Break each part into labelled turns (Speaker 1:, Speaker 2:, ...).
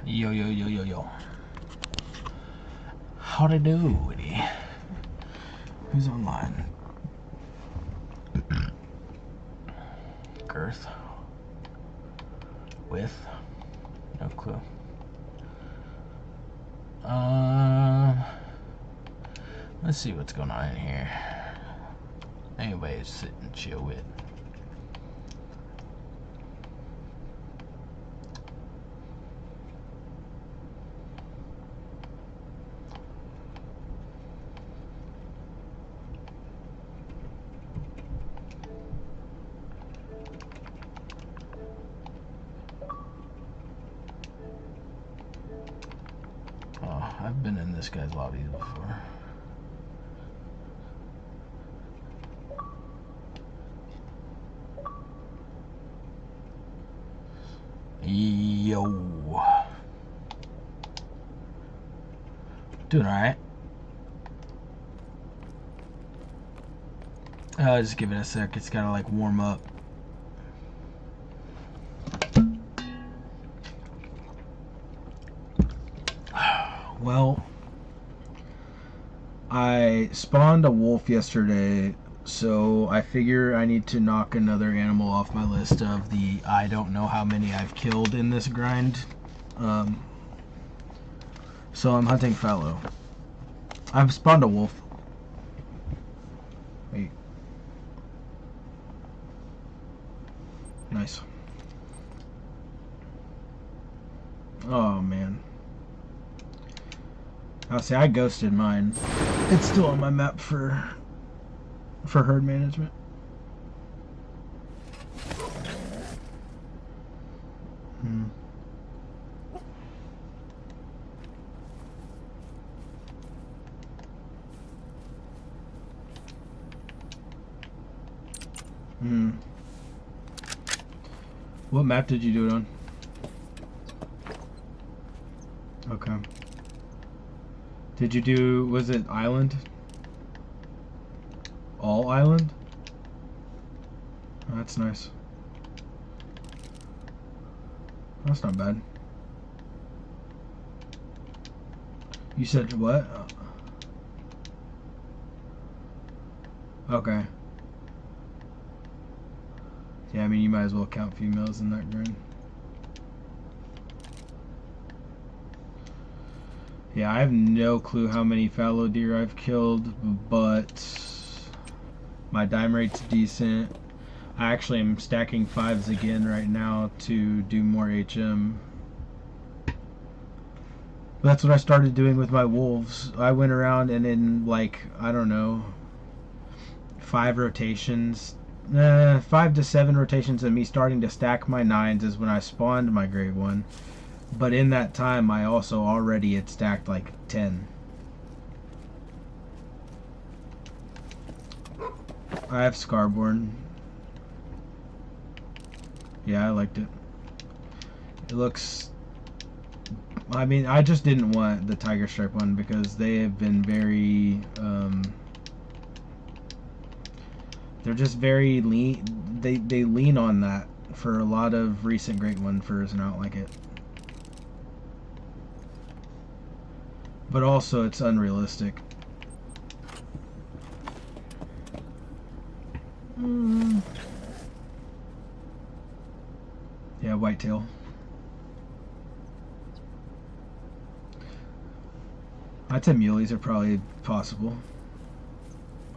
Speaker 1: Yo, yo, yo, yo, yo. How'd I do, Woody? Who's online? Girth. With. No clue. Let's see what's going on in here. Anybody to sit and chill with. Oh, I've been in this guy's lobby before. Yo. Doing alright. Just give it a sec. It's gotta like warm up. Well, I spawned a wolf yesterday, so I figure I need to knock another animal off my list of the I don't know how many I've killed in this grind. So I'm hunting fallow. I've spawned a wolf. Wait. Nice. Oh man. I'll say I ghosted mine. It's still on my map for herd management. What map did you do it on? Okay. Did you do, was it island? All island? Oh, that's nice. That's not bad. You said what? Okay. Yeah, I mean, you might as well count females in that grind. Yeah, I have no clue how many fallow deer I've killed, but my dime rate's decent. I actually am stacking 5s again right now to do more HM. That's what I started doing with my wolves. I went around and in like, I don't know, 5 rotations, 5 to 7 rotations of me starting to stack my 9s is when I spawned my grade 1. But in that time, I also already had stacked like 10. I have Scarborn. Yeah, I liked it. It looks... I mean, I just didn't want the Tiger Stripe one because they have been very... they're just very lean. They lean on that for a lot of recent Great One furs, and I don't like it. But also, it's unrealistic. Yeah, whitetail. I'd say muleys are probably possible.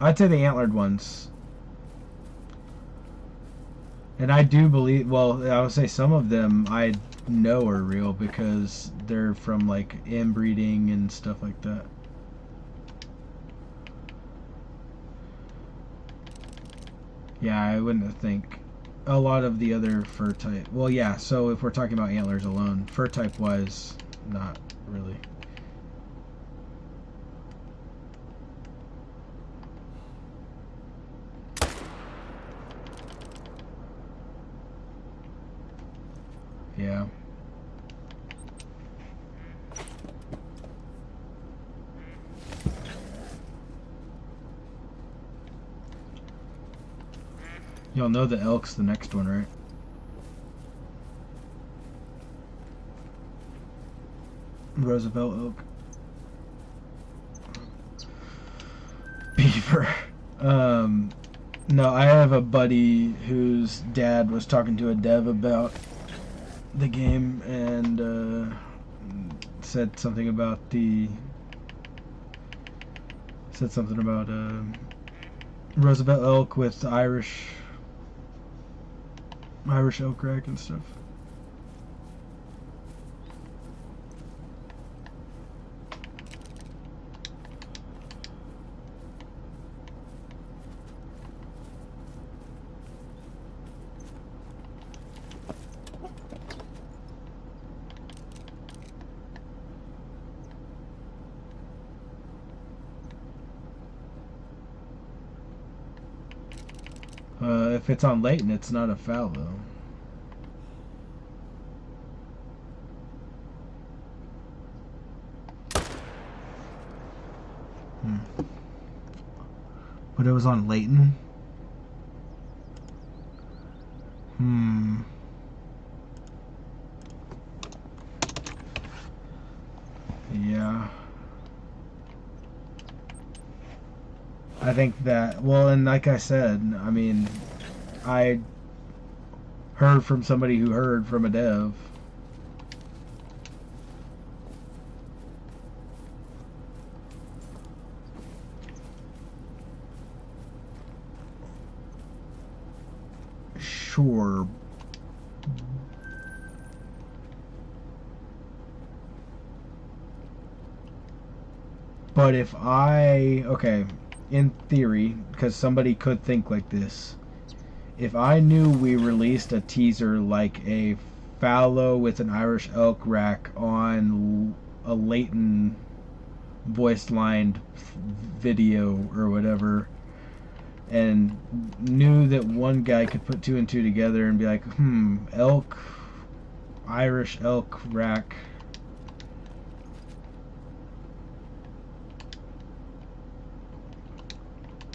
Speaker 1: I'd say the antlered ones. And I do believe, well, I would say some of them I know are real because they're from like inbreeding and stuff like that. Yeah, I wouldn't think a lot of the other fur type. Well, yeah, so if we're talking about antlers alone, fur type wise, not really. Yeah. Y'all know the elk's the next one, right? Roosevelt oak. Beaver. No, I have a buddy whose dad was talking to a dev about the game and said something about Roosevelt elk with Irish elk rack and stuff. If it's on Layton, it's not a fallow. But it was on Layton? Yeah. I think that, well, and like I said, I mean, I heard from somebody who heard from a dev. Sure. But if okay, in theory, because somebody could think like this, if I knew we released a teaser like a fallow with an Irish elk rack on a Layton voice lined video or whatever, and knew that one guy could put two and two together and be like, elk, Irish elk rack.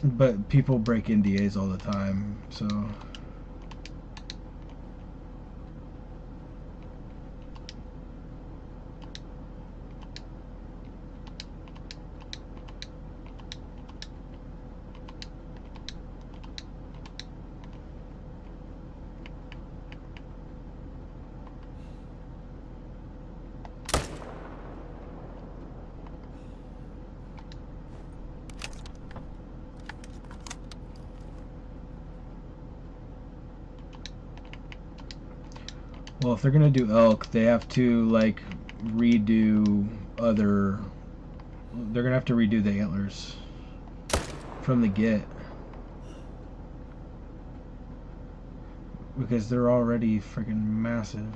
Speaker 1: But people break NDAs all the time, so. Well, if they're gonna do elk, they have to like redo other. They're gonna have to redo the antlers from the get because they're already freaking massive.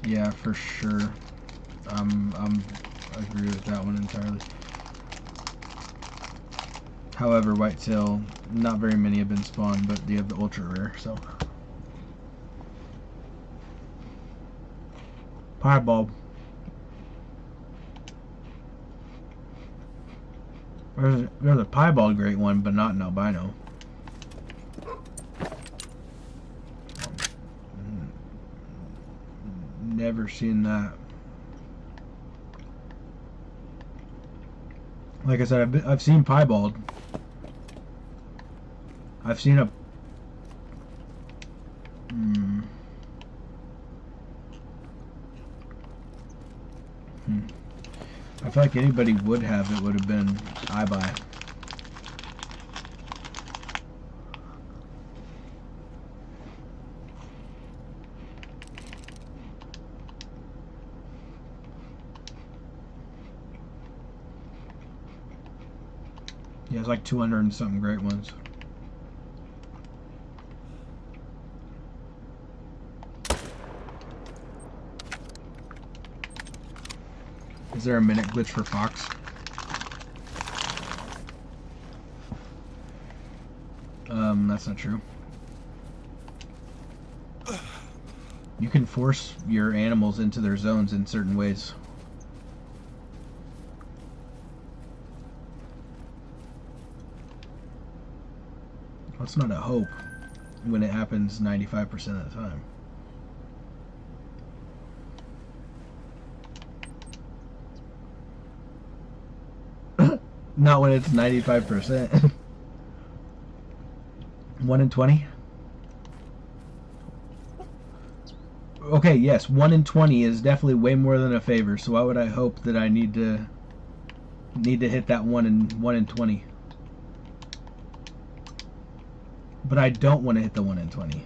Speaker 1: Yeah, for sure. I agree with that one entirely. However, whitetail, not very many have been spawned, but you have the ultra rare, so. Piebald. There's a piebald great one, but not an albino. Never seen that. Like I said, I've seen piebald. I've seen a. I feel like anybody would have it would have been iBuy. He has like 200 and something great ones. Is there a minute glitch for Fox? That's not true. You can force your animals into their zones in certain ways. That's not a hope when it happens 95% of the time. Not when it's 95%. 1 in 20? Okay, yes, 1 in 20 is definitely way more than a favor, so why would I hope that I need to hit that 1 in 20? But I don't want to hit the 1 in 20.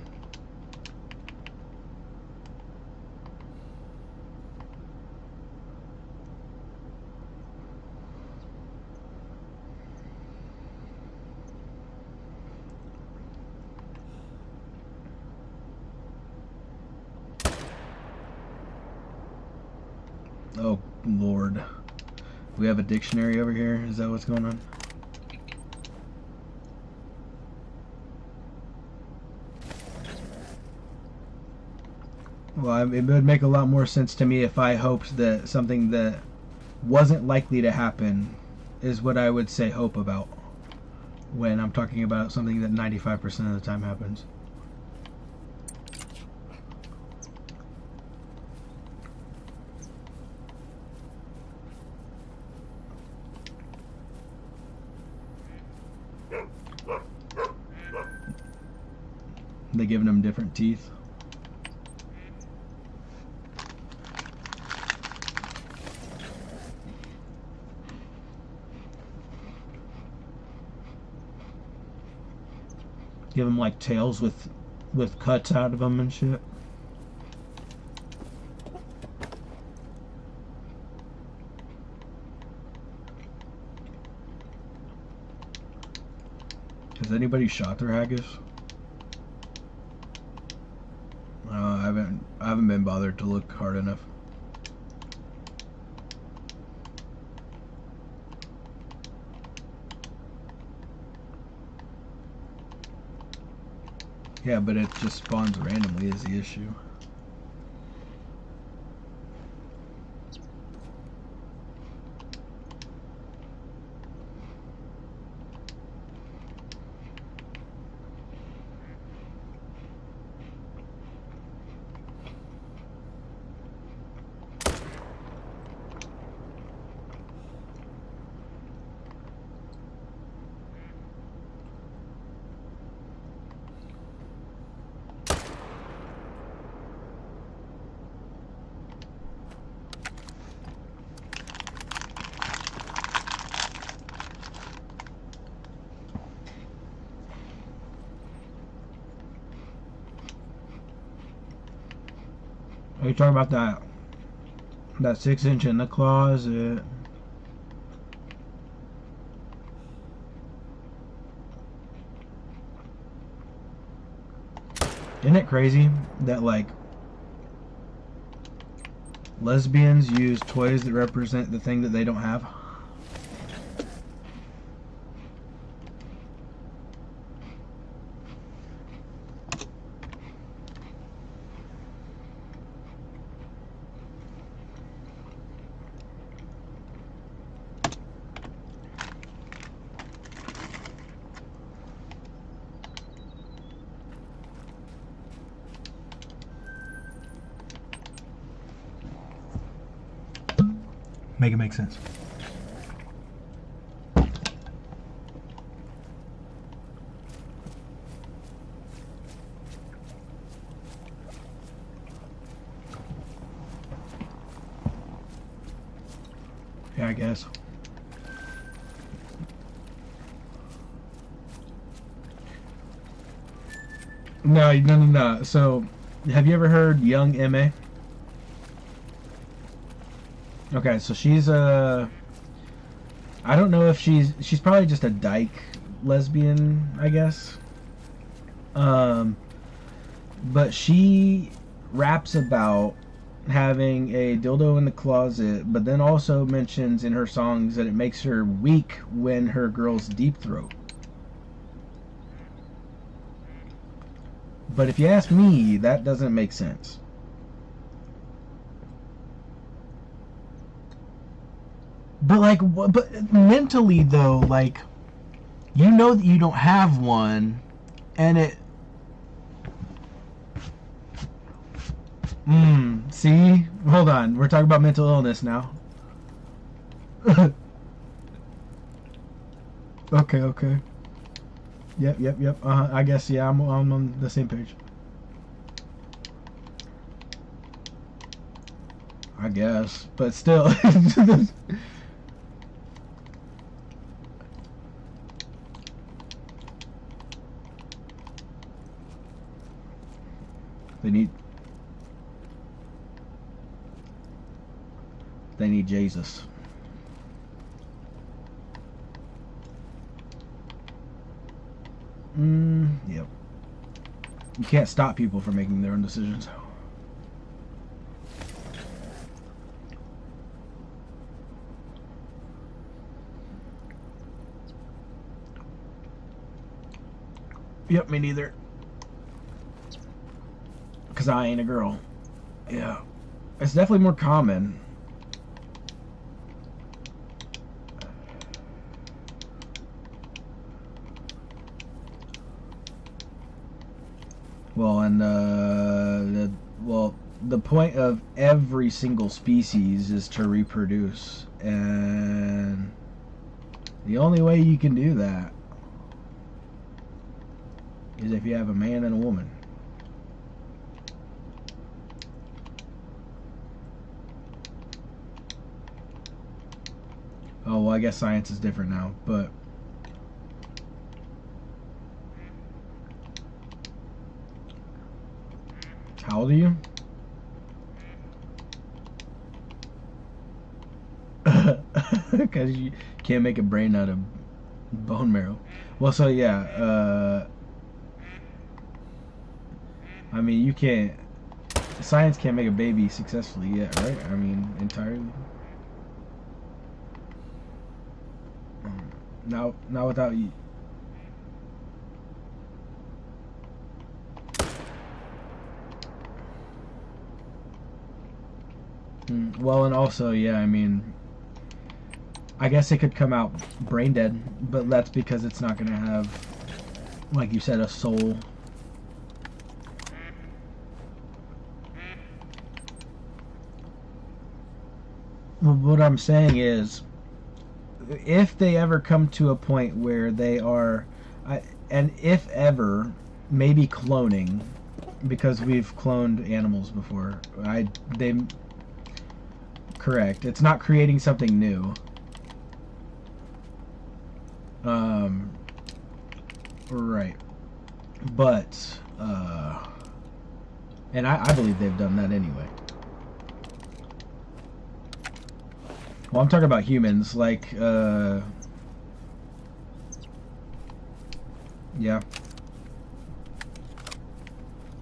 Speaker 1: Oh, Lord. We have a dictionary over here? Is that what's going on? Well, it would make a lot more sense to me if I hoped that something that wasn't likely to happen is what I would say hope about when I'm talking about something that 95% of the time happens. They giving them different teeth. Give them like tails with cuts out of them and shit. Has anybody shot their haggis? I haven't been bothered to look hard enough. Yeah, but it just spawns randomly is the issue. Are you talking about that 6-inch in the closet? Isn't it crazy that like lesbians use toys that represent the thing that they don't have? Make it make sense. Yeah, I guess. No. So, have you ever heard Young M.A.? Okay, so she's a... I don't know if she's probably just a dyke lesbian, I guess. But she raps about having a dildo in the closet, but then also mentions in her songs that it makes her weak when her girls deep throat. But if you ask me, that doesn't make sense. But like, but mentally though, like, you know that you don't have one, and it. See? Hold on. We're talking about mental illness now. Okay. Yep. I guess, yeah, I'm on the same page. I guess. But still. They need Jesus. Yep. You can't stop people from making their own decisions. Yep, me neither. Because I ain't a girl. Yeah. It's definitely more common. Well, and the point of every single species is to reproduce, and the only way you can do that is if you have a man and a woman. Oh, well, I guess science is different now, but how old are you? Because you can't make a brain out of bone marrow. Well, so yeah, I mean, you can't. Science can't make a baby successfully yet, right? I mean, entirely. Not without you. Well, and also, yeah, I mean, I guess it could come out brain dead, but that's because it's not going to have, like you said, a soul. Well, what I'm saying is, if they ever come to a point where they are, and if ever, maybe cloning, because we've cloned animals before. Correct. It's not creating something new. Right. But, and I believe they've done that anyway. Well, I'm talking about humans, like, yeah.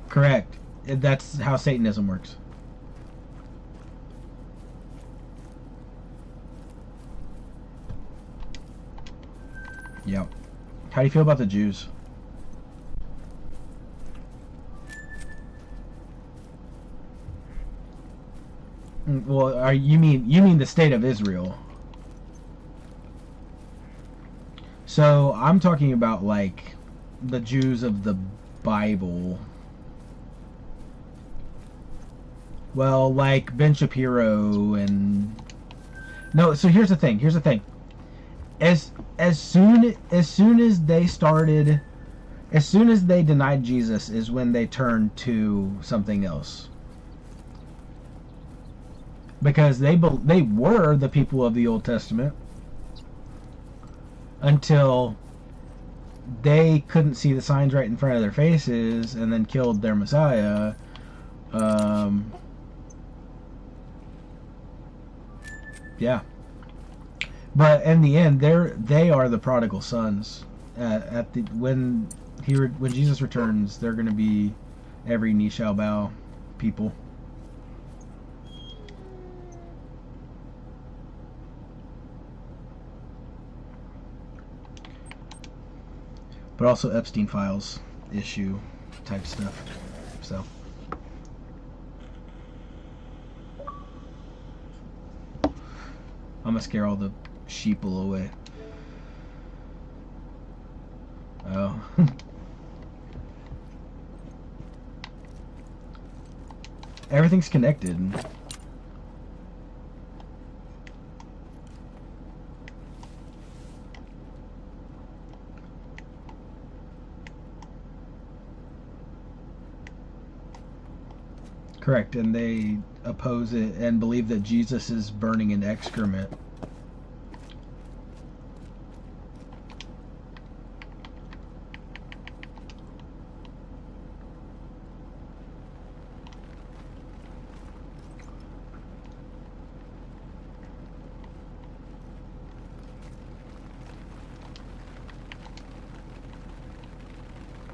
Speaker 1: Correct. That's how Satanism works. Yeah. How do you feel about the Jews? Well, you mean the state of Israel? So I'm talking about like the Jews of the Bible. Well, like Ben Shapiro and no. So here's the thing. As soon as they started, as soon as they denied Jesus, is when they turned to something else. Because they were the people of the Old Testament until they couldn't see the signs right in front of their faces and then killed their Messiah. Yeah. But in the end, they are the prodigal sons. At the when when Jesus returns, they're going to be every knee shall bow people. But also Epstein files issue type stuff. So I'm gonna scare all the sheeple away. Oh. Everything's connected. Correct, and they oppose it and believe that Jesus is burning in excrement.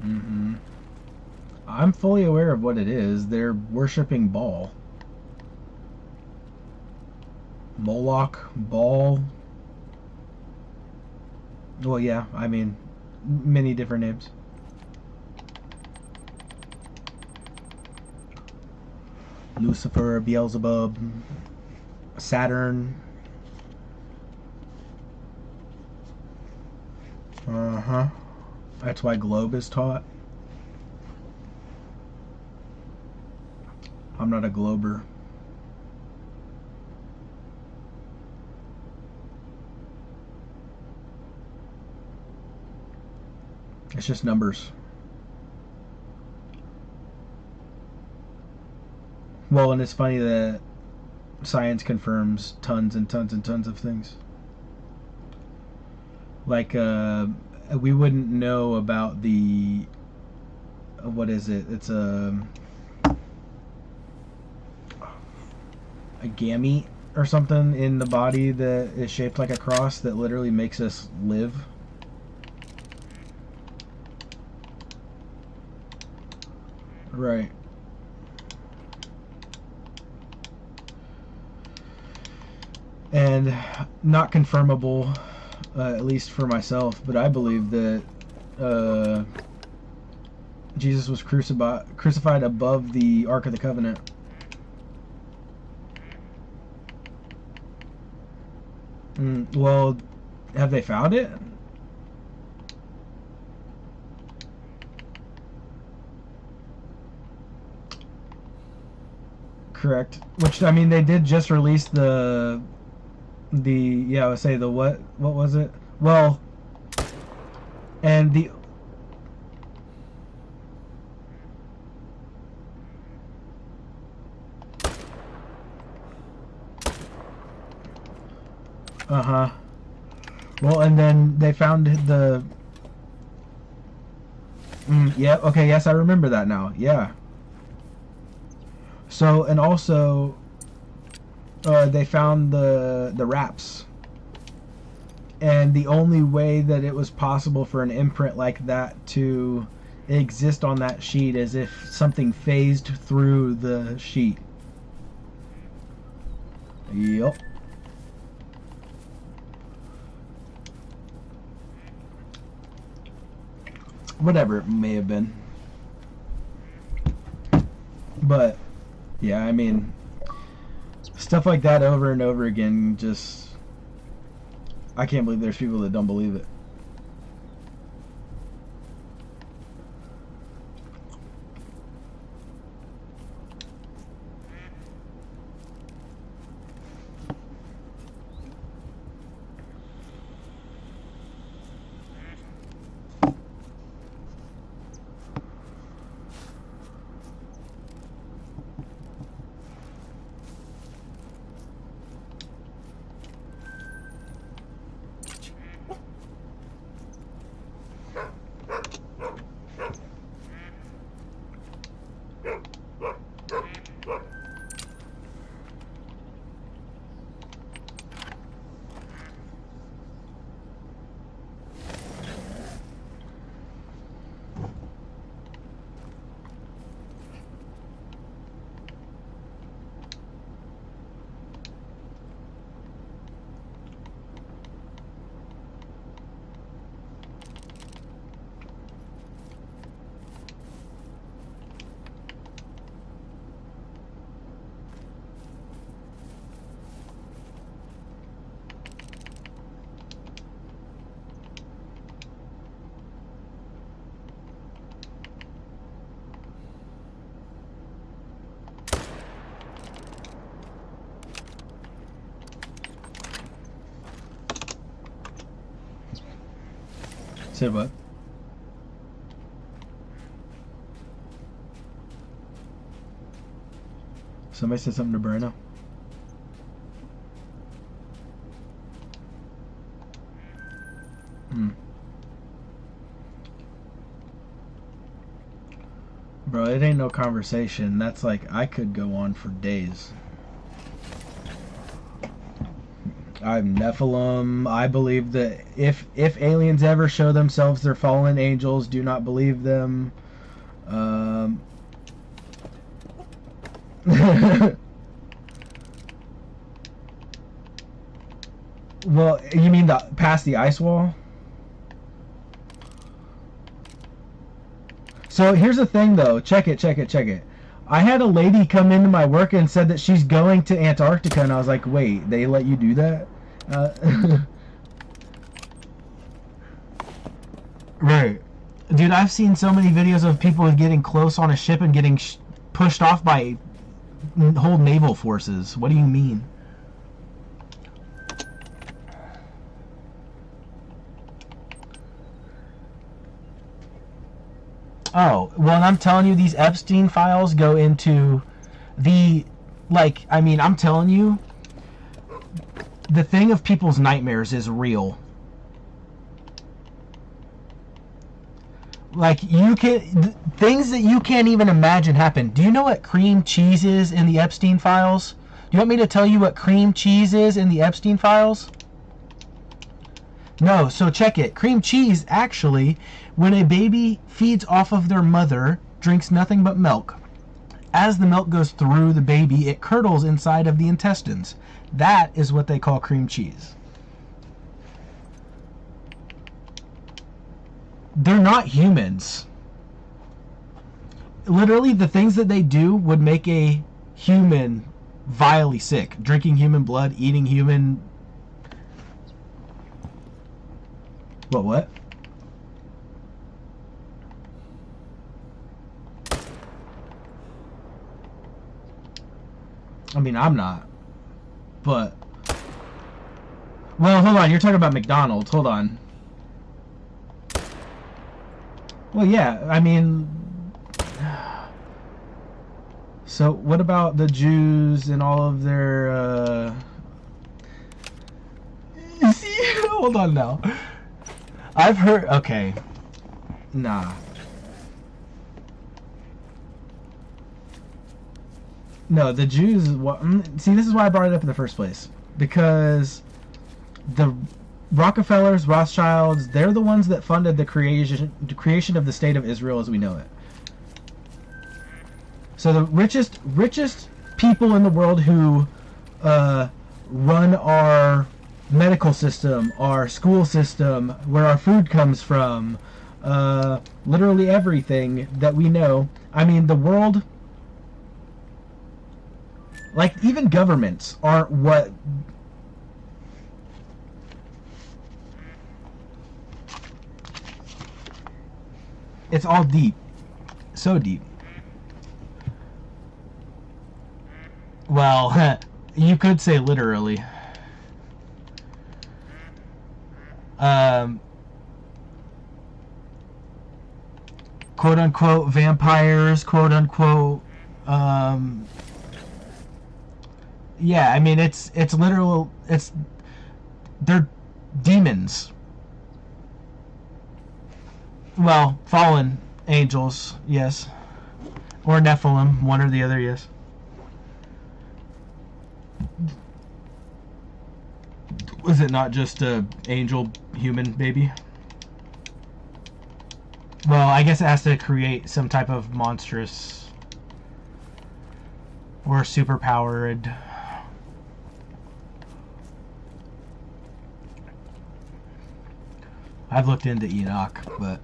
Speaker 1: Mm-hmm. I'm fully aware of what it is. They're worshiping Baal. Moloch, Baal. Well, yeah, I mean, many different names. Lucifer, Beelzebub, Saturn. Uh-huh. That's why globe is taught. I'm not a glober. It's just numbers. Well, and it's funny that science confirms tons and tons and tons of things. Like, we wouldn't know about the... What is it? It's a gamete or something in the body that is shaped like a cross that literally makes us live. Right. And not confirmable, at least for myself, but I believe that Jesus was crucified above the Ark of the Covenant. Well, have they found it? Correct. Which, I mean, they did just release the yeah, I would say the what was it? Well, and the well, and then they found the yeah, okay, yes, I remember that now. Yeah. So, and also they found the wraps. And the only way that it was possible for an imprint like that to exist on that sheet is if something phased through the sheet. Yup. Whatever it may have been. But, yeah, I mean, stuff like that over and over again, just... I can't believe there's people that don't believe it. Said what? Somebody said something to Bruno. Bro, it ain't no conversation. That's like, I could go on for days. I'm Nephilim. I believe that if aliens ever show themselves, they're fallen angels. Do not believe them. Well, you mean past the ice wall? So here's the thing, though. Check it. I had a lady come into my work and said that she's going to Antarctica, and I was like, wait, they let you do that? Right. Dude, I've seen so many videos of people getting close on a ship and getting pushed off by whole naval forces. What do you mean? Oh, well, and I'm telling you, these Epstein files go into the, like, I mean, I'm telling you, the thing of people's nightmares is real. Like, you can, things that you can't even imagine happen. Do you know what cream cheese is in the Epstein files? Do you want me to tell you what cream cheese is in the Epstein files? No, so check it. Cream cheese, actually, when a baby feeds off of their mother, drinks nothing but milk. As the milk goes through the baby, it curdles inside of the intestines. That is what they call cream cheese. They're not humans. Literally, the things that they do would make a human vilely sick. Drinking human blood, eating human... What? I mean, I'm not. But... Well, hold on. You're talking about McDonald's. Hold on. Well, yeah. I mean... So, what about the Jews and all of their... You see? Hold on now. I've heard... Okay. Nah. No, the Jews... See, this is why I brought it up in the first place. Because the Rockefellers, Rothschilds, they're the ones that funded the creation of the State of Israel as we know it. So the richest people in the world who run our medical system, our school system, where our food comes from, literally everything that we know. I mean, the world, like, even governments aren't what... It's all deep. So deep. Well, you could say literally. Quote unquote vampires, quote unquote, yeah, I mean, it's literal, they're demons. Well, fallen angels, yes. Or Nephilim, one or the other, yes. Was it not just a angel human baby? Well, I guess it has to create some type of monstrous or superpowered. I've looked into Enoch, but...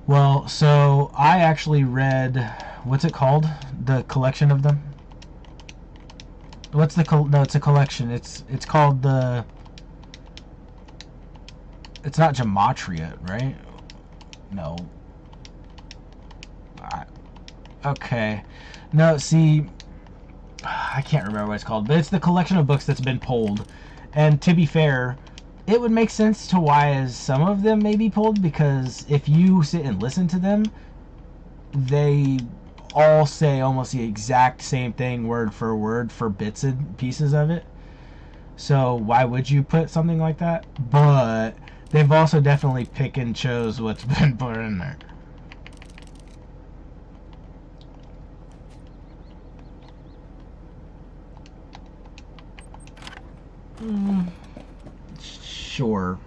Speaker 1: Well, so I actually read... What's it called? The collection of them? What's the... No, it's a collection. It's called the... It's not Gematria, right? No. Okay. No, see... I can't remember what it's called, but it's the collection of books that's been pulled. And to be fair, it would make sense to why some of them may be pulled, because if you sit and listen to them, they all say almost the exact same thing word for word for bits and pieces of it. So why would you put something like that? But they've also definitely pick and chose what's been put in there. Sure.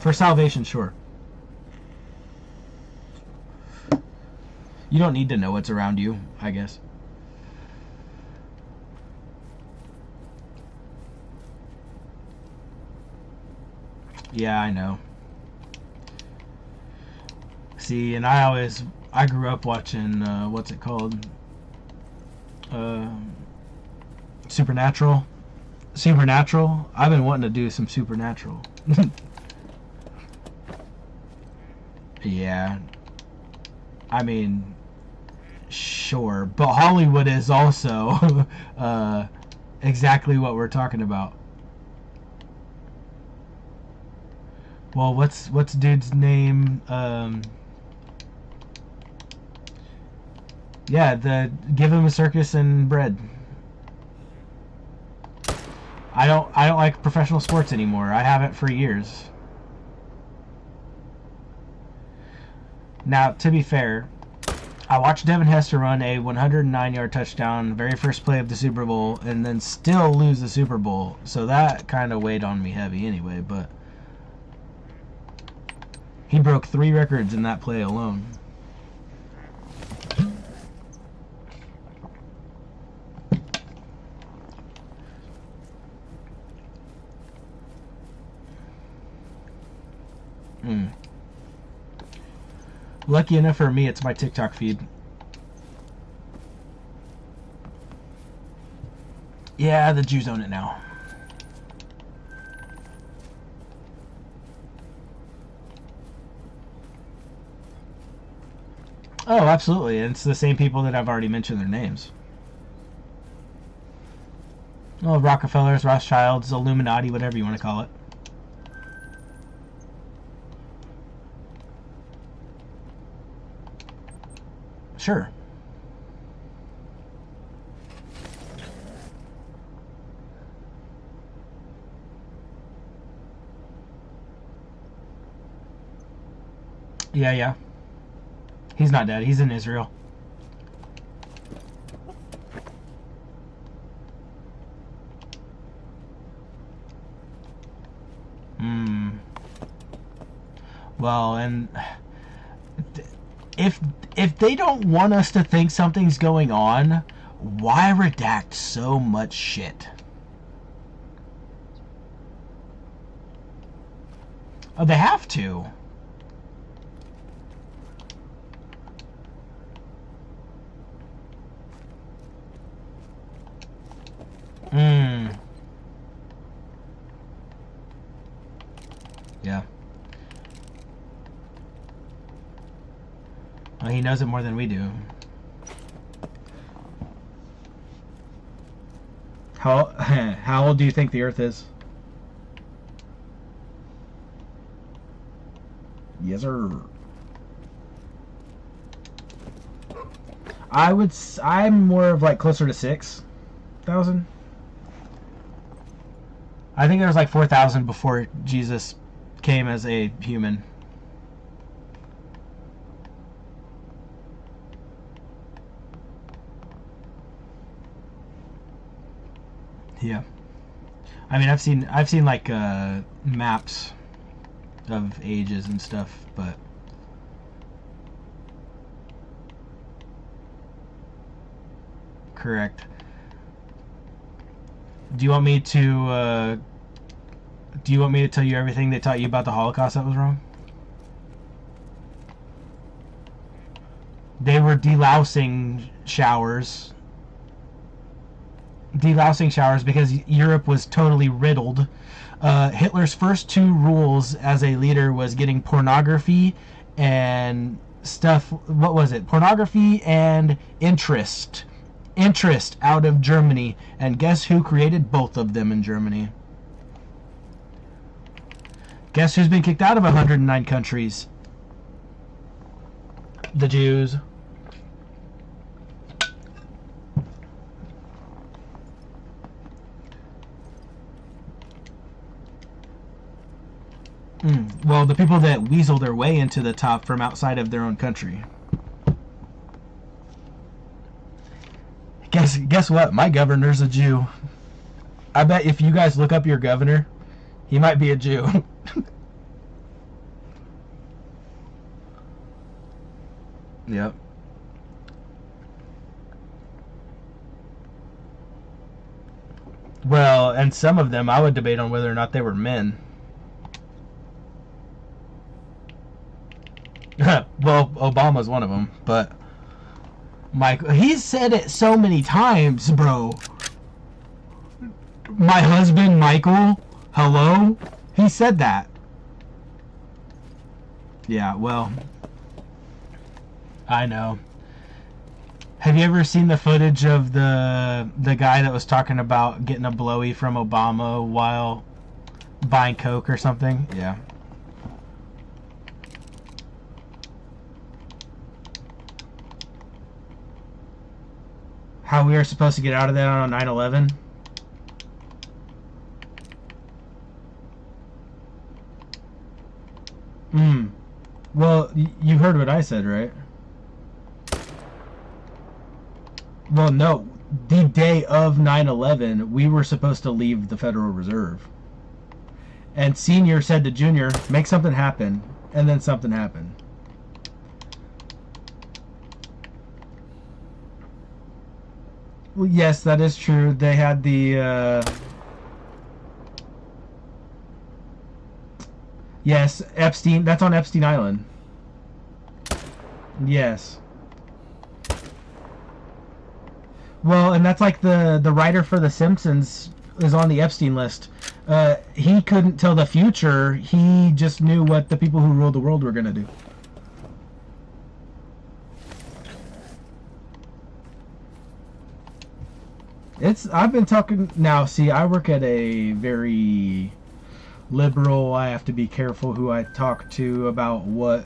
Speaker 1: For salvation, sure. You don't need to know what's around you, I guess. Yeah, I know. See, and I grew up watching, what's it called? Supernatural. Supernatural. I've been wanting to do some Supernatural. Yeah. I mean, sure. But Hollywood is also exactly what we're talking about. Well, what's dude's name? Yeah, give him a circus and bread. I don't like professional sports anymore. I haven't for years. Now, to be fair, I watched Devin Hester run a 109-yard touchdown very first play of the Super Bowl and then still lose the Super Bowl. So that kind of weighed on me heavy anyway, but he broke 3 records in that play alone. Lucky enough for me, it's my TikTok feed. Yeah, the Jews own it now. Oh, absolutely. And it's the same people that I've already mentioned their names. Oh, Rockefellers, Rothschilds, Illuminati, whatever you want to call it. Sure. Yeah. He's not dead. He's in Israel. Well, and if they don't want us to think something's going on, why redact so much shit? Oh, they have to. Yeah. Well, he knows it more than we do. How old do you think the Earth is? Yes, sir. I'm more of like closer to 6,000. I think there was like 4,000 before Jesus came as a human. Yeah. I mean, I've seen like maps of ages and stuff, but correct. Do you want me to tell you everything they taught you about the Holocaust that was wrong? They were delousing showers because Europe was totally riddled. Hitler's first 2 rules as a leader was getting pornography and stuff. What was it? Pornography and interest out of Germany. And guess who created both of them in Germany? Guess who's been kicked out of 109 countries? The Jews. Well, the people that weasel their way into the top from outside of their own country. Guess what? My governor's a Jew. I bet if you guys look up your governor, he might be a Jew. Yep. Well, and some of them I would debate on whether or not they were men. Well, Obama's one of them, but he's said it so many times, bro. My husband, Michael, hello? He said that. Yeah, well, I know. Have you ever seen the footage of the guy that was talking about getting a blowy from Obama while buying Coke or something? Yeah. How we are supposed to get out of that on 9/11? Well, you heard what I said, right? Well, no. The day of 9/11, we were supposed to leave the Federal Reserve. And Senior said to Junior, make something happen. And then something happened. Well, yes, that is true. They had the... Yes, Epstein. That's on Epstein Island. Yes. Well, and that's like the writer for The Simpsons is on the Epstein list. He couldn't tell the future. He just knew what the people who ruled the world were going to do. I've been talking now. See, I work at a very liberal. I have to be careful who I talk to about what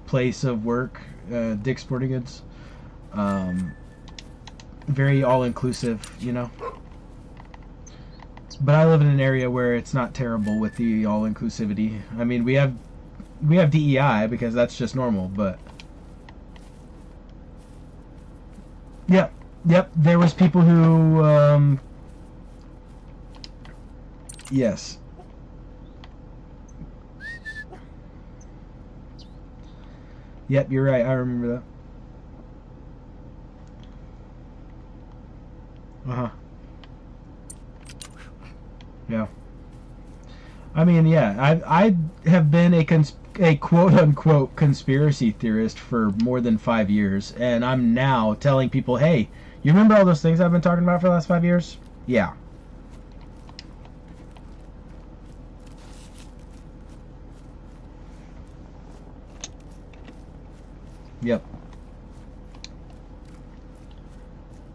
Speaker 1: place of work. Dick's Sporting Goods. Very all-inclusive, you know. But I live in an area where it's not terrible with the all-inclusivity. I mean, we have DEI because that's just normal, but Yep, there was people who, yes. Yep, you're right, I remember that. Uh-huh. Yeah. I mean, yeah, I have been a quote-unquote conspiracy theorist for more than 5 years, and I'm now telling people, hey, you remember all those things I've been talking about for the last 5 years? Yeah. Yep.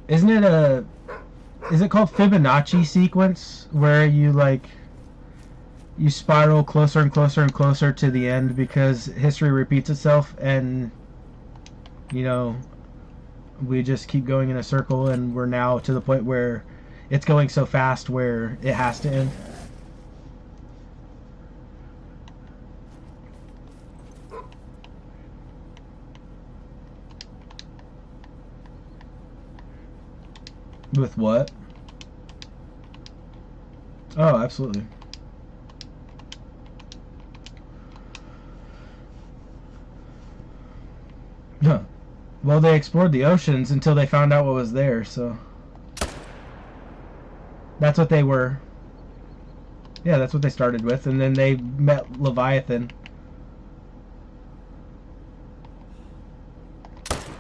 Speaker 1: Is it called Fibonacci sequence, where you spiral closer and closer and closer to the end because history repeats itself, and you know, we just keep going in a circle, and we're now to the point where it's going so fast where it has to end. With what? Oh, absolutely. Huh. Well, they explored the oceans until they found out what was there, so that's what they were. Yeah, that's what they started with, and then they met Leviathan.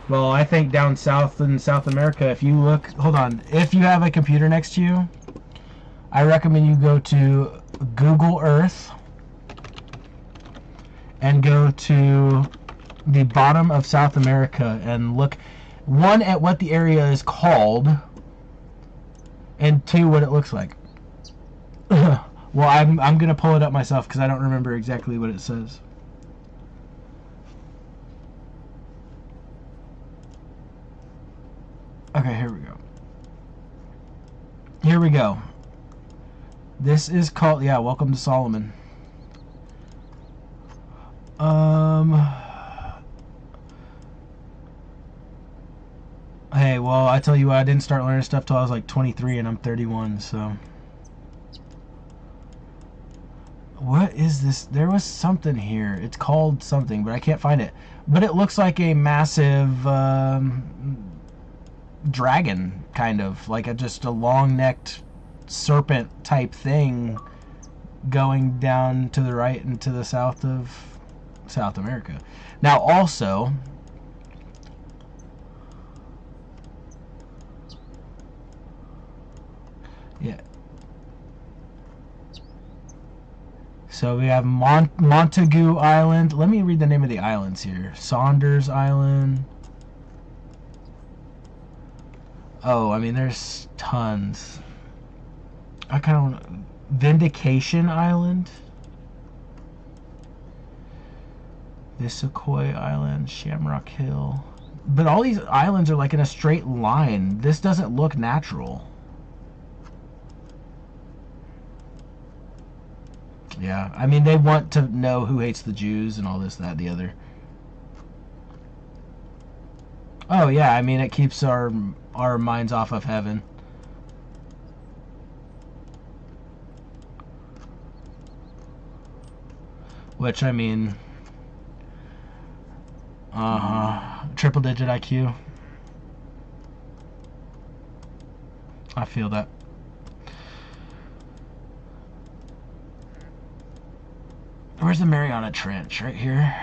Speaker 1: Well, I think down south in South America, if you look... Hold on. If you have a computer next to you, I recommend you go to Google Earth and go to the bottom of South America and look, one, at what the area is called, and two, what it looks like. Well, I'm gonna pull it up myself because I don't remember exactly what it says. Okay, here we go. Here we go. This is called, yeah, Welcome to Solomon. Hey, well, I tell you what, I didn't start learning stuff till I was like 23 and I'm 31, so. What is this? There was something here. It's called something, but I can't find it. But it looks like a massive dragon, kind of. Like just a long-necked serpent type thing going down to the right and to the south of South America. Now, also, yeah. So we have Montagu Island. Let me read the name of the islands here. Saunders Island. Oh, I mean, there's tons. I kind of want Vindication Island. Visokoi Island, Shamrock Hill. But all these islands are like in a straight line. This doesn't look natural. Yeah, I mean, they want to know who hates the Jews and all this, that, the other. Oh, yeah, I mean, it keeps our minds off of heaven. Which, I mean, triple digit IQ. I feel that. Where's the Mariana Trench? Right here.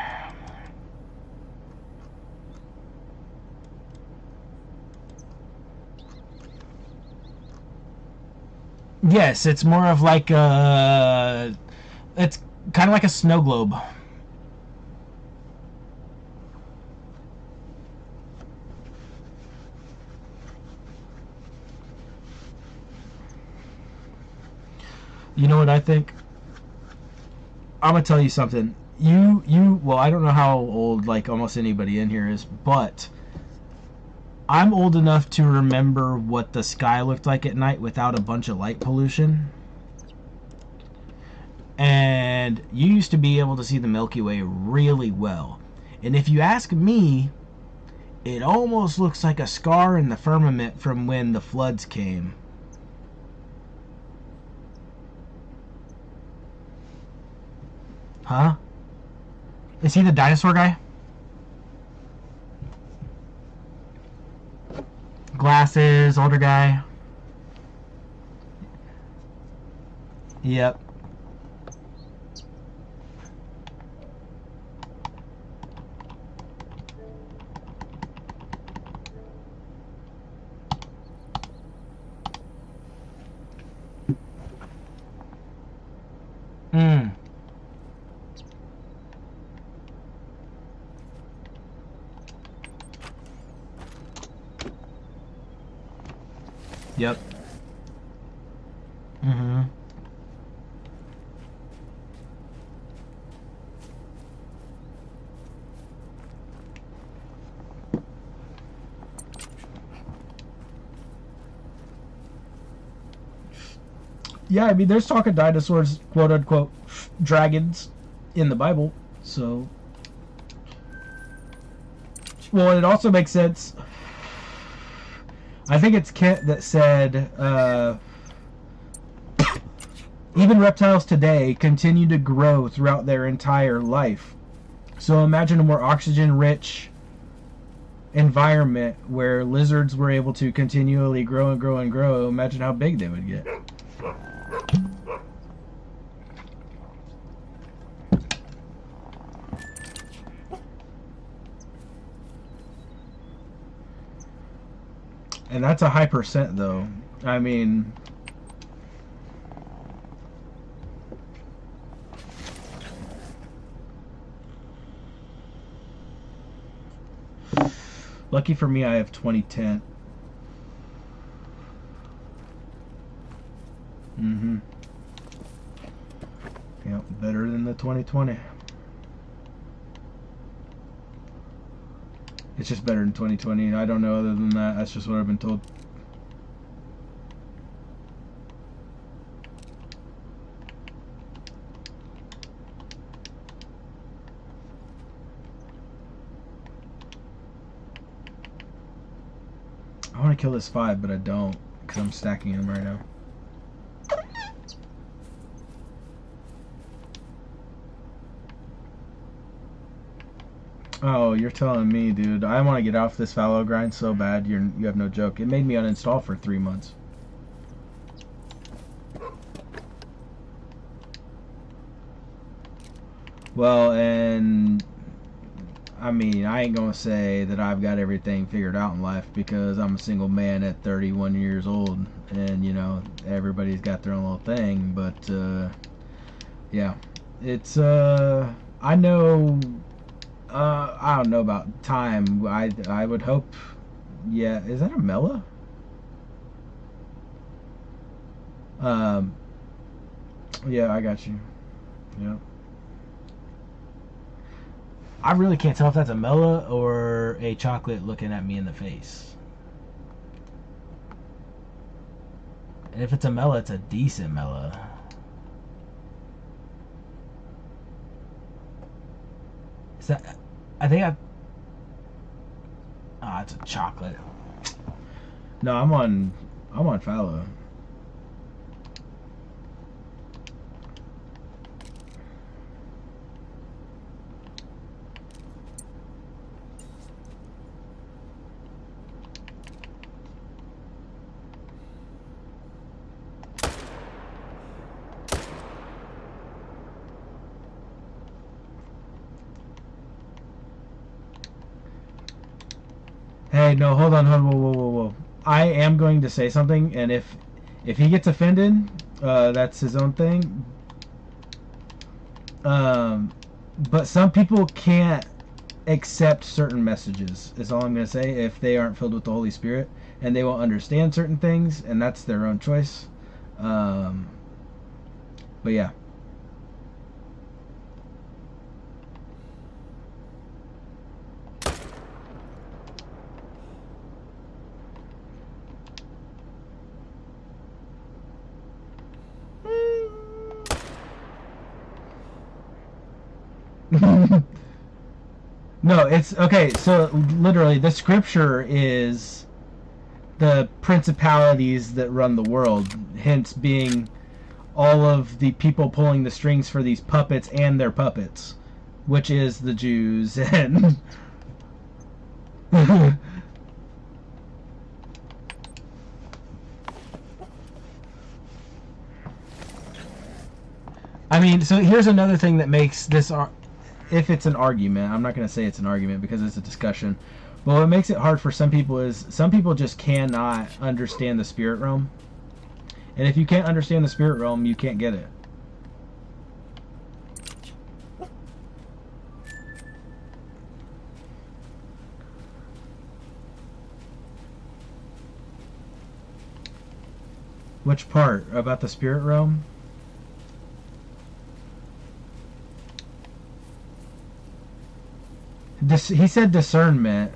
Speaker 1: Yes, it's more of like a... It's kind of like a snow globe. You know what I think? I'm gonna tell you something. Well, I don't know how old like almost anybody in here is, but I'm old enough to remember what the sky looked like at night without a bunch of light pollution. And you used to be able to see the Milky Way really well. And if you ask me, it almost looks like a scar in the firmament from when the floods came. Huh? Is he the dinosaur guy? Glasses, older guy. Yep. Hmm. Yep. Mm-hmm. Yeah, I mean, there's talk of dinosaurs, quote unquote, dragons, in the Bible. So, well, it also makes sense. I think it's Kent that said, even reptiles today continue to grow throughout their entire life. So imagine a more oxygen-rich environment where lizards were able to continually grow and grow and grow. Imagine how big they would get. And that's a high percent, though. I mean, lucky for me, I have 2010. Mm-hmm. 2020. It's just better than 2020. I don't know other than that. That's just what I've been told. I want to kill this 5, but I don't, because I'm stacking him right now. Oh, you're telling me, dude. I want to get off this fallow grind so bad. You have no joke. It made me uninstall for 3 months. Well, and I mean, I ain't gonna say that I've got everything figured out in life, because I'm a single man at 31 years old, and you know, everybody's got their own little thing. But yeah, it's I know. I don't know about time. I would hope. Yeah, is that a Mela? Yeah, I got you. Yeah. I really can't tell if that's a Mela or a chocolate looking at me in the face. And if it's a Mela, it's a decent Mela. Is that? I think I. Ah, it's a chocolate. No, I'm on fallow. Hey, no, hold on, whoa. I am going to say something, and if he gets offended, that's his own thing. But some people can't accept certain messages, is all I'm going to say, if they aren't filled with the Holy Spirit, and they won't understand certain things, and that's their own choice. But yeah. No, it's okay. So literally, the scripture is the principalities that run the world, hence being all of the people pulling the strings for these puppets and their puppets, which is the Jews. And I mean, so here's another thing that makes this, if it's an argument, I'm not going to say it's an argument because it's a discussion, but what makes it hard for some people is some people just cannot understand the spirit realm. And if you can't understand the spirit realm, you can't get it. Which part? About the spirit realm? He said discernment.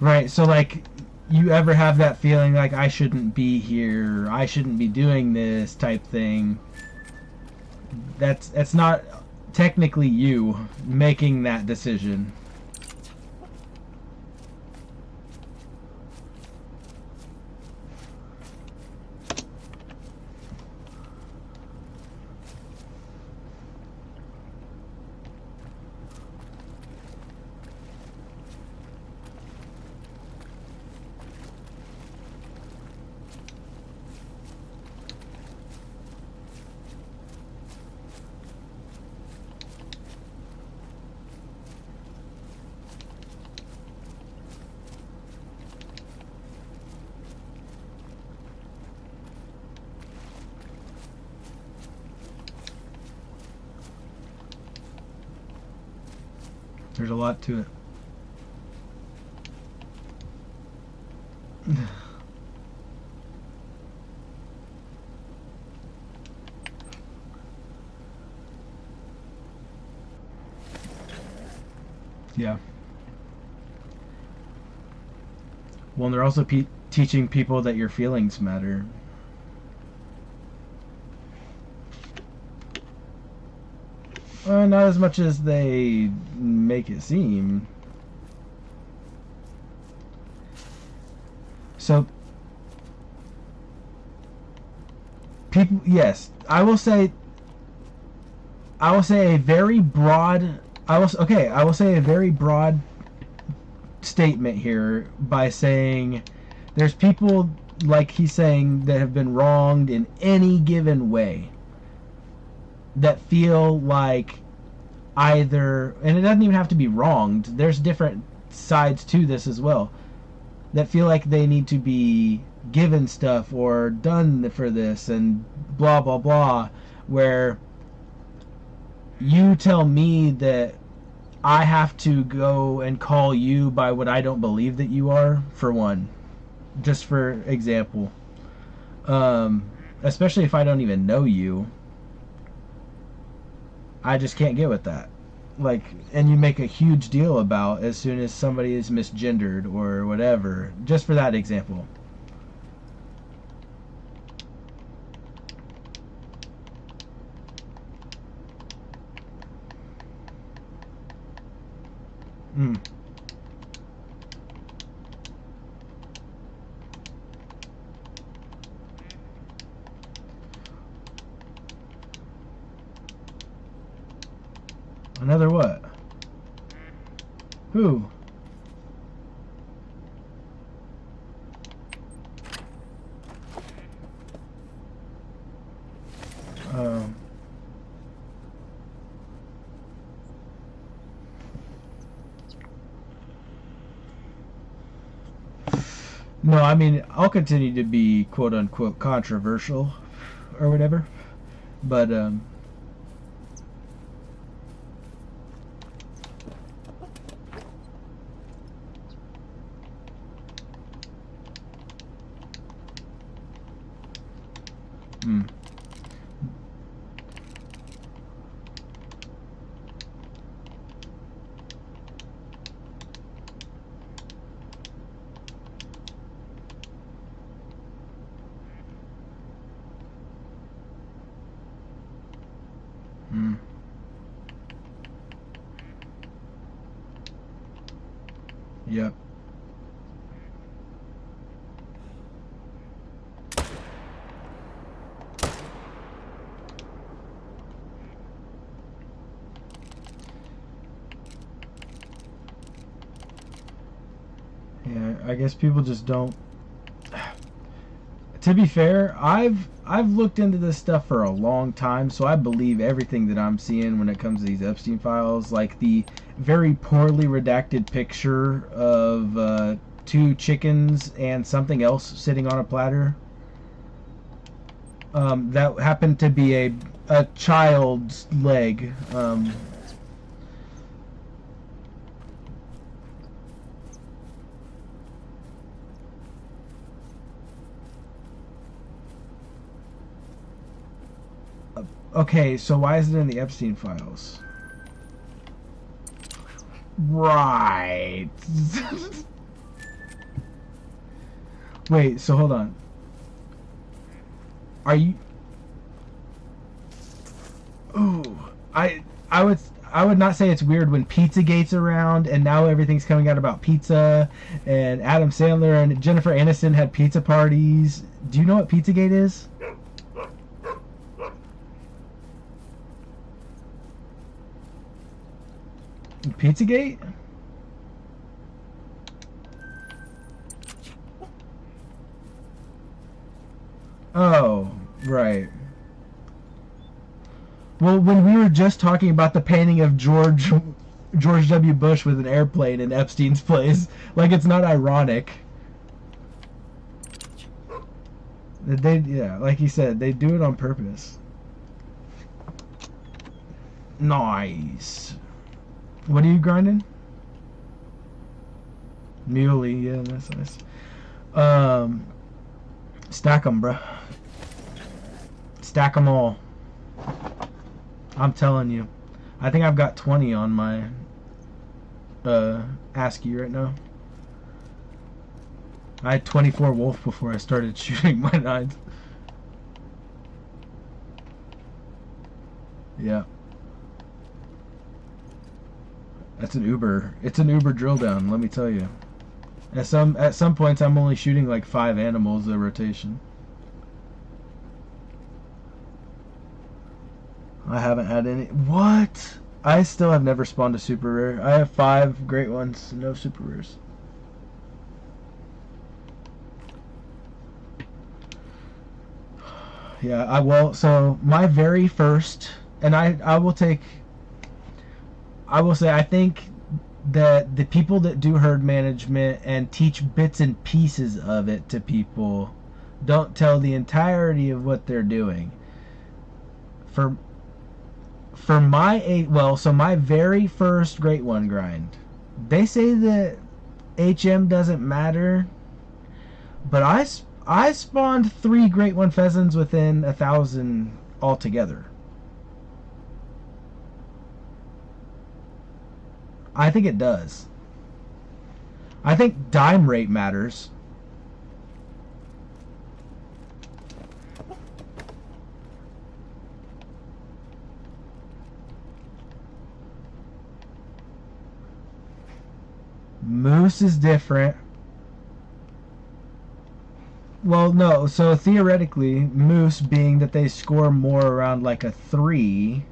Speaker 1: Right, so like, you ever have that feeling like, I shouldn't be here, I shouldn't be doing this type thing? That's not technically you making that decision. There's a lot to it. Yeah. Well, and they're also teaching people that your feelings matter. Not as much as they make it seem. So, people, yes, I will say a very broad. I will say a very broad statement here by saying there's people, like he's saying, that have been wronged in any given way, that feel like either, and it doesn't even have to be wronged, there's different sides to this as well, that feel like they need to be given stuff or done for this and blah blah blah, where you tell me that I have to go and call you by what I don't believe that you are, for one, just for example, especially if I don't even know you. I just can't get with that. Like, and you make a huge deal about as soon as somebody is misgendered or whatever, just for that example. Another what? Who? No, I mean, I'll continue to be quote unquote controversial or whatever, but yep. Yeah, I guess people just don't. To be fair, I've looked into this stuff for a long time, so I believe everything that I'm seeing when it comes to these Epstein files. Like the very poorly redacted picture of 2 chickens and something else sitting on a platter. That happened to be a child's leg. Okay, so why is it in the Epstein files? Right. Wait, so hold on. Are you... Ooh, I would not say it's weird when Pizzagate's around and now everything's coming out about pizza, and Adam Sandler and Jennifer Aniston had pizza parties. Do you know what Pizzagate is? Pizzagate? Oh, right. Well, when we were just talking about the painting of George W. Bush with an airplane in Epstein's place, like it's not ironic. Yeah, like you said, they do it on purpose. Nice. What are you grinding? Muley, yeah, that's nice. Stack them, bruh. Stack them all. I'm telling you. I think I've got 20 on my ASCII right now. I had 24 wolf before I started shooting my nines. Yeah. That's an Uber. It's an Uber drill down, let me tell you. At some points I'm only shooting like 5 animals a rotation. I haven't had any. What? I still have never spawned a super rare. I have 5 great ones, no super rares. Yeah, so my very first, and I will say I think that the people that do herd management and teach bits and pieces of it to people don't tell the entirety of what they're doing. For my so my very first Great One grind, they say that HM doesn't matter, but I spawned 3 Great One pheasants within 1,000 altogether. I think it does. I think dime rate matters. Moose is different. Well, no, so theoretically, moose, being that they score more around like a 3,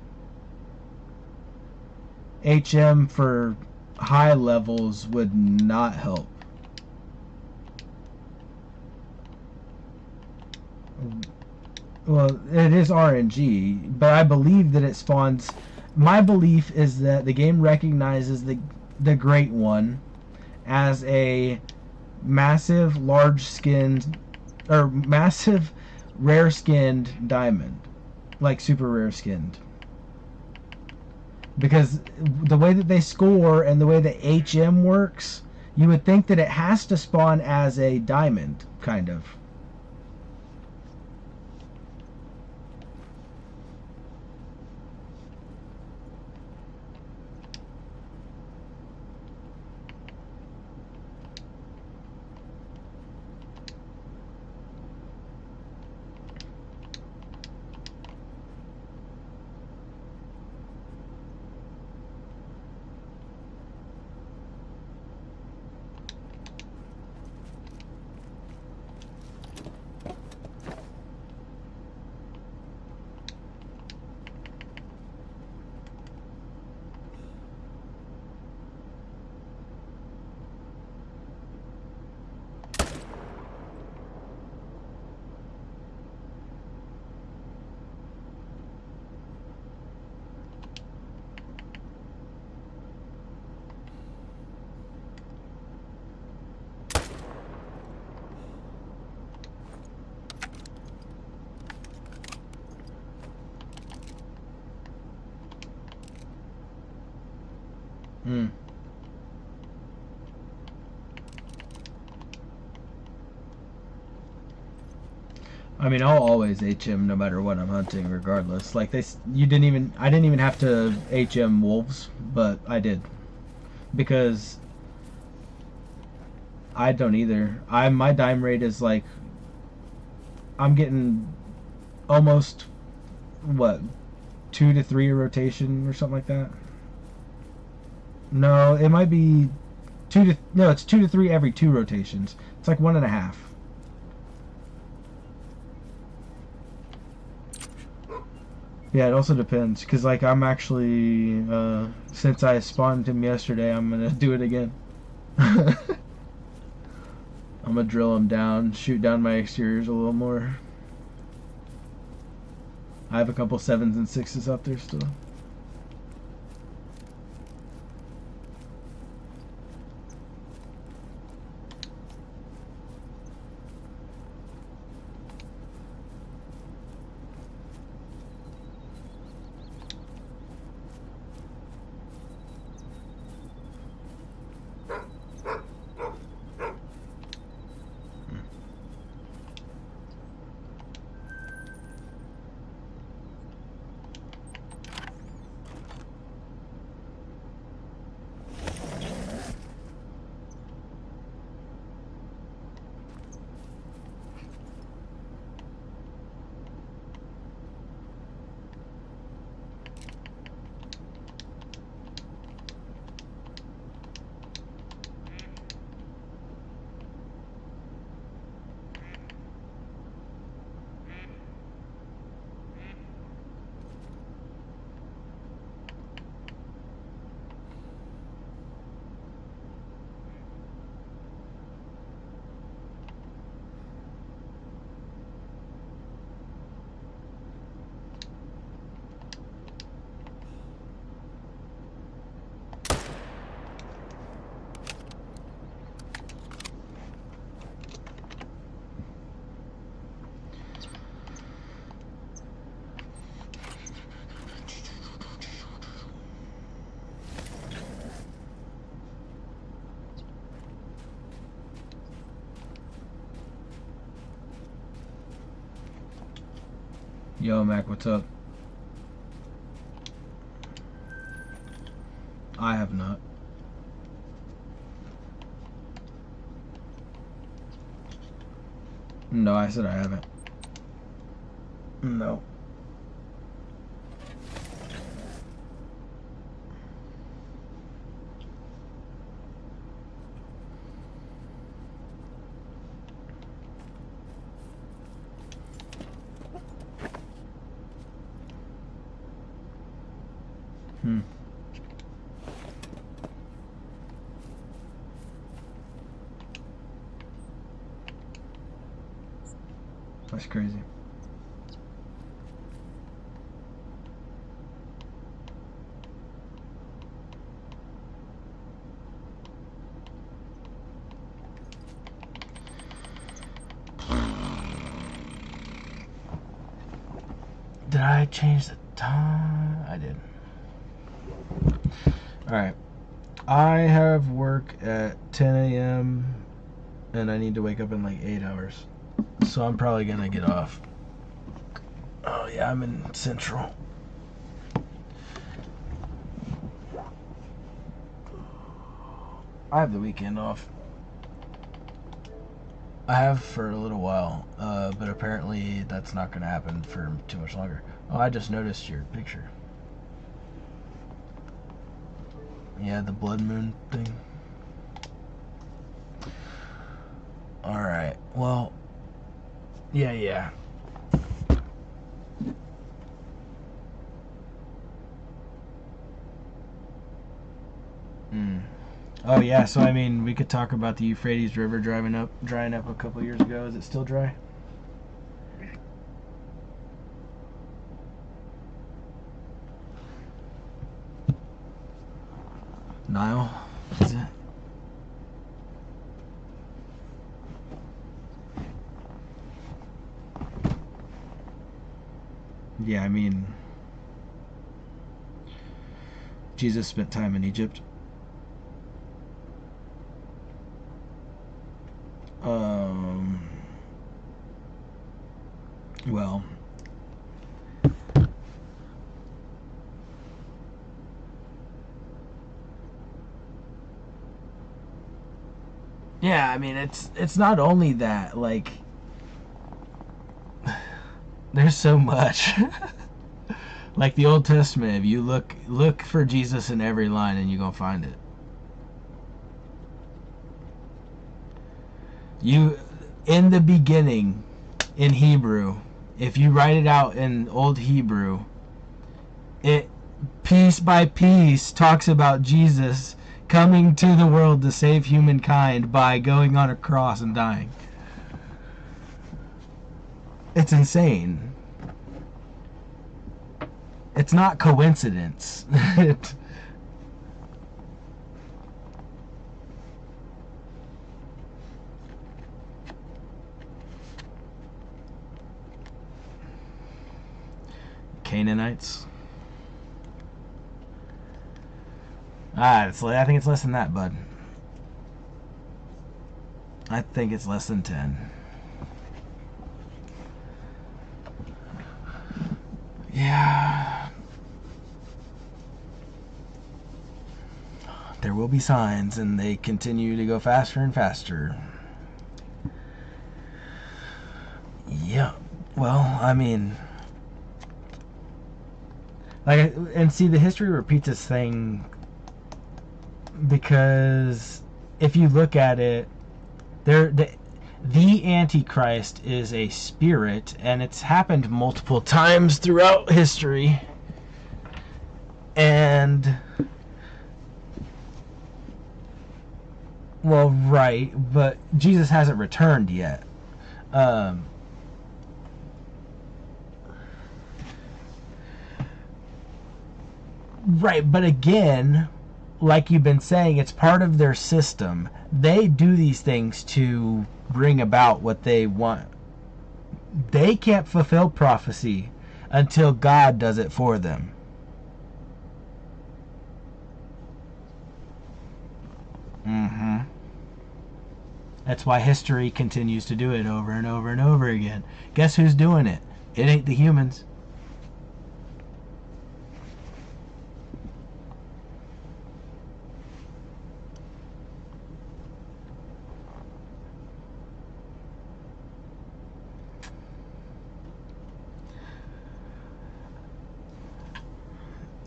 Speaker 1: HM for high levels would not help. Well, it is RNG, but I believe that it spawns. My belief is that the game recognizes the Great One as a massive, large-skinned, or massive, rare-skinned diamond, like super rare-skinned. Because the way that they score and the way that HM works, you would think that it has to spawn as a diamond, kind of. Hmm. I mean, I'll always HM no matter what I'm hunting, regardless. Like I didn't even have to HM wolves, but I did because I don't either. My dime rate is like I'm getting almost what 2 to 3 a rotation or something like that. No, it might be it's 2 to 3 every 2 rotations. It's like 1.5. Yeah, it also depends, because like I'm actually since I spawned him yesterday, I'm gonna do it again. I'm gonna drill him down, shoot down my exteriors a little more. I have a couple 7s and 6s up there still. Yo, Mac, what's up? I have not. No, I said I haven't. No. That's crazy. Did I change the time? I did. Alright. I have work at 10 a.m. and I need to wake up in like 8 hours. So I'm probably gonna get off. Oh yeah, I'm in Central. I have the weekend off. I have for a little while, but apparently that's not gonna happen for too much longer. Oh, I just noticed your picture. Yeah, the blood moon thing. Alright, well, yeah. Oh yeah, so I mean, we could talk about the Euphrates River drying up a couple years ago. Is it still dry? Nile, is it? Yeah, I mean, Jesus spent time in Egypt. Well, yeah, I mean, it's not only that, like, there's so much. Like the Old Testament, if you look for Jesus in every line and you're gonna find it. You, in the beginning, in Hebrew, if you write it out in Old Hebrew, it piece by piece talks about Jesus coming to the world to save humankind by going on a cross and dying. It's insane. It's not coincidence. Canaanites. I think it's less than that, bud. I think it's less than 10. Yeah. There will be signs, and they continue to go faster and faster. Yeah. Well, I mean, like, and see, the history repeats this thing because if you look at it, the Antichrist is a spirit, and it's happened multiple times throughout history. And, well, right, but Jesus hasn't returned yet. Right, but again, like you've been saying, it's part of their system. They do these things to bring about what they want. They can't fulfill prophecy until God does it for them. That's why history continues to do it over and over and over again. Guess who's doing it? It ain't the humans.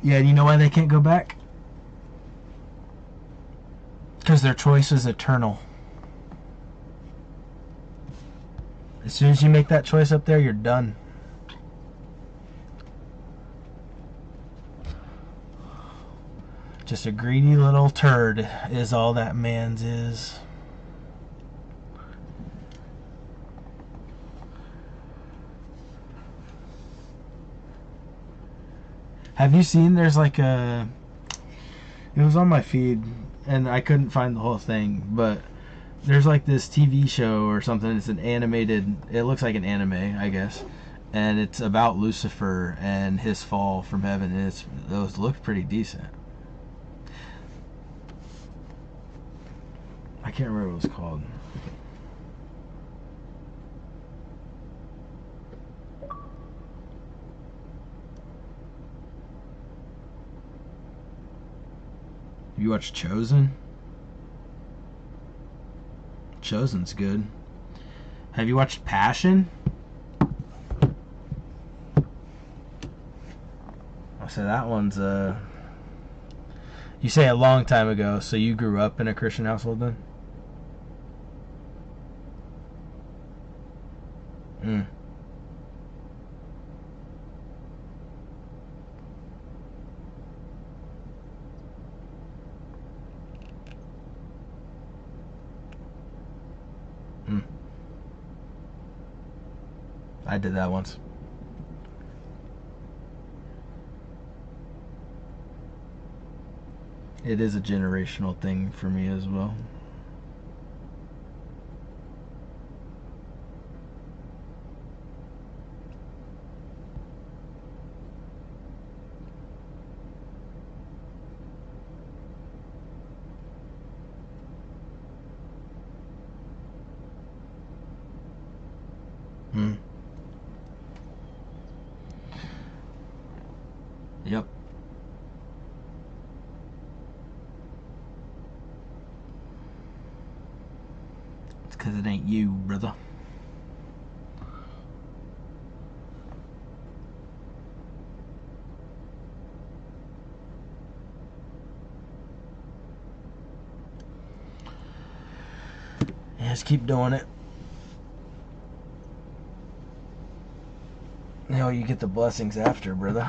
Speaker 1: Yeah, and you know why they can't go back? Because their choice is eternal. As soon as you make that choice up there, you're done. Just a greedy little turd is all that man's is. Have you seen, there's like a, it was on my feed and I couldn't find the whole thing, but there's like this TV show or something. It's an animated, it looks like an anime, I guess, and it's about Lucifer and his fall from heaven, and those look pretty decent. I can't remember what it was called. You watch Chosen? Chosen's good. Have you watched Passion? I said that one's you say a long time ago, so you grew up in a Christian household then? Hmm. I did that once. It is a generational thing for me as well. Yep. It's because it ain't you, brother. Yeah, just keep doing it. You know, you get the blessings after, brother.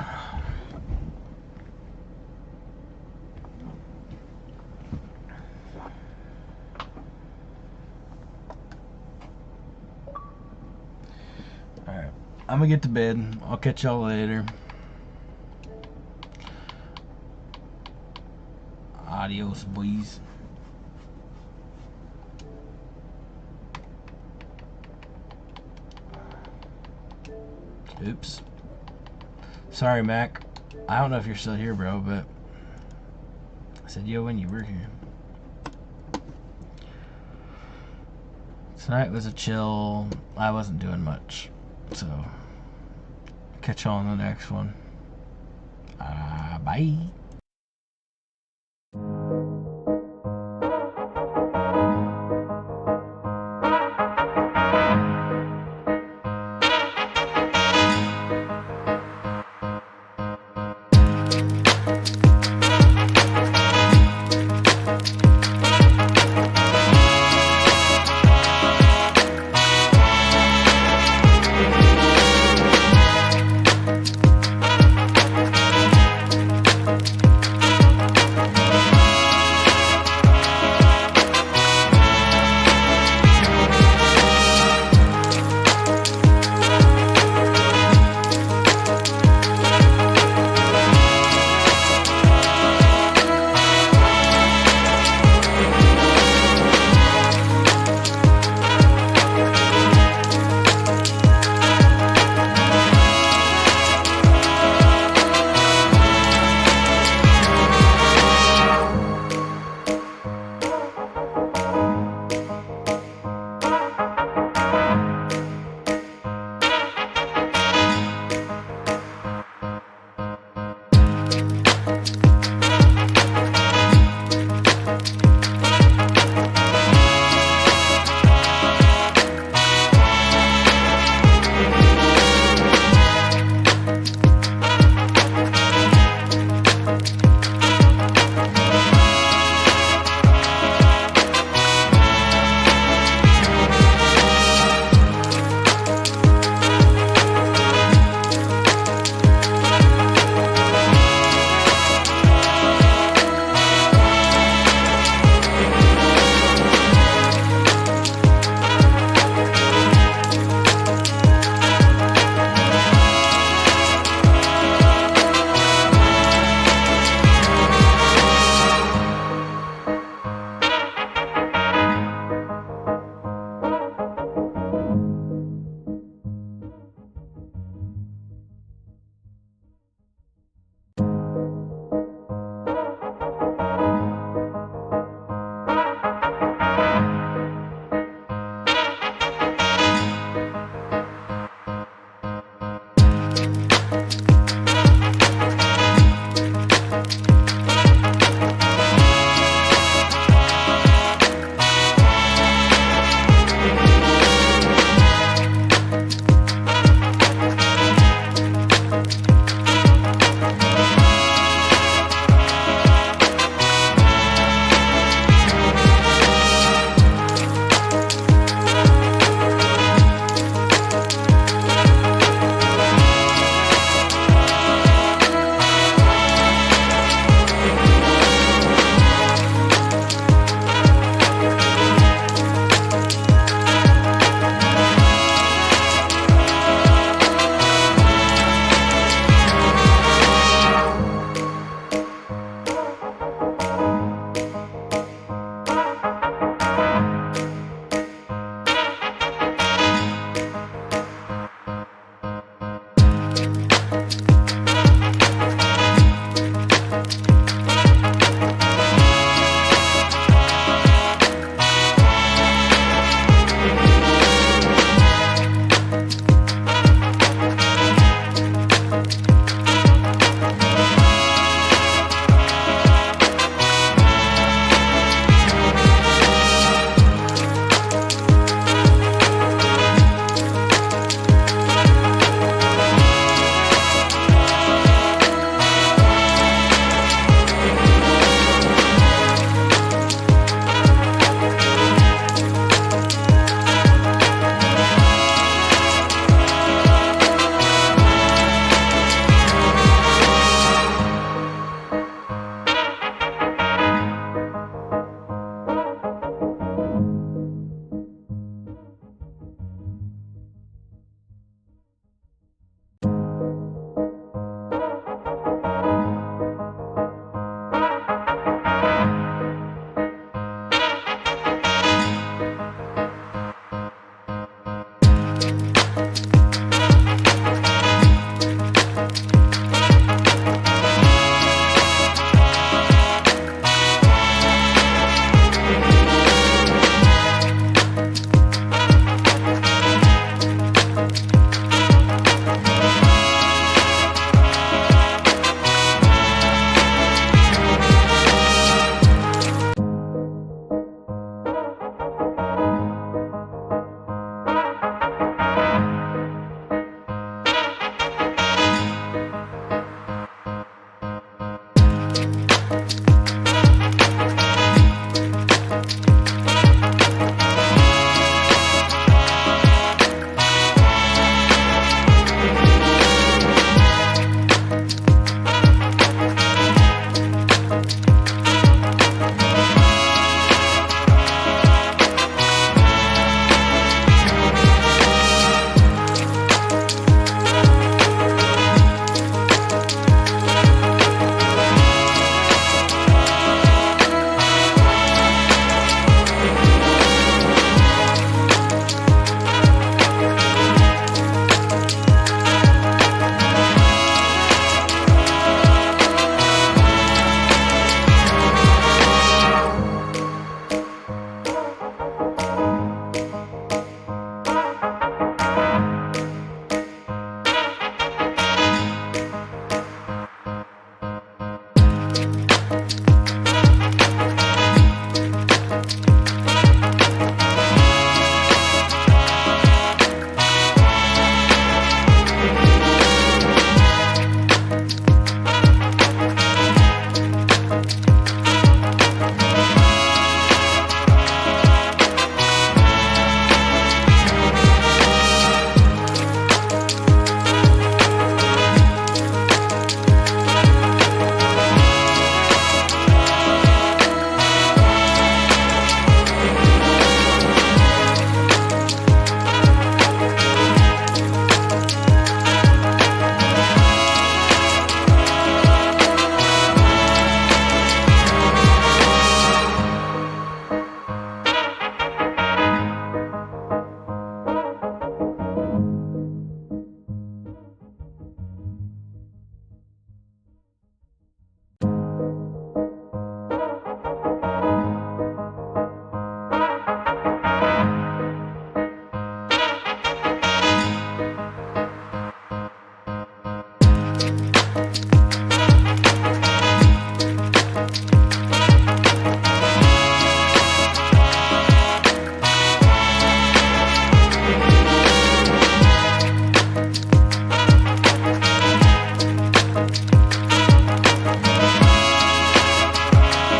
Speaker 1: Alright, I'm gonna get to bed. I'll catch y'all later. Adios, boys. Oops. Sorry, Mac. I don't know if you're still here, bro, but I said yo when you were here. Tonight was a chill. I wasn't doing much, so catch y'all on the next one. Bye.